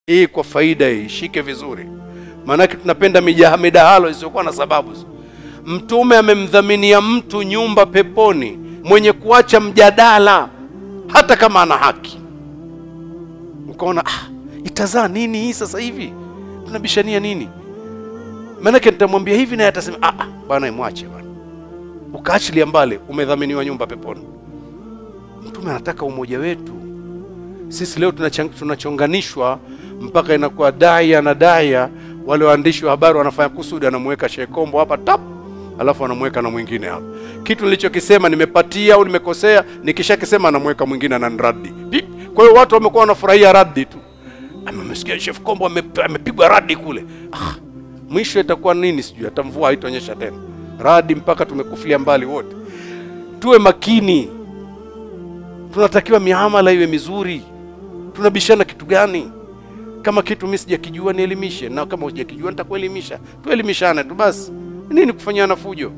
Hii kwa faida hii, shike vizuri. Maana tunapenda midahalo isiyokuwa na sababu. Mtume amemdhaminia mtu nyumba peponi mwenye kuacha mjadala hata kama ana haki. Ukaona itazaa nini hii sasa hivi? Tunabishania nini? Maana nitamwambia hivi na atasema bwana imwache bwana. Ukaachilia mbali, umedhaminiwa nyumba peponi. Mtume anataka umoja wetu. Sisi leo tunachonganishwa mpaka inakuwa dai na dai. Wale waandishi wa habari wanafanya kusudi, anamweka Sheikh Kombo hapa tap, alafu anamweka na mwingine hapa. Kitu nilichokisema nimepatia au nimekosea, nikishakisema anamweka mwingine ananiradi. Kwa hiyo watu wamekuwa wanafurahia radi tu. Amemsikia Sheikh Kombo amepigwa radi kule. Mwisho itakuwa nini sijui, atamvua haitonyesha tena. Radi mpaka tumekufilia mbali wote. Tuwe makini. Tunatakiwa miamala iwe mizuri. Tunabishana kitu gani? Kama kitu mimi sijakijua nielimishe, na kama hujakijua nitakuelimisha. Tuelimishane tu basi. Nini kufanyana fujo?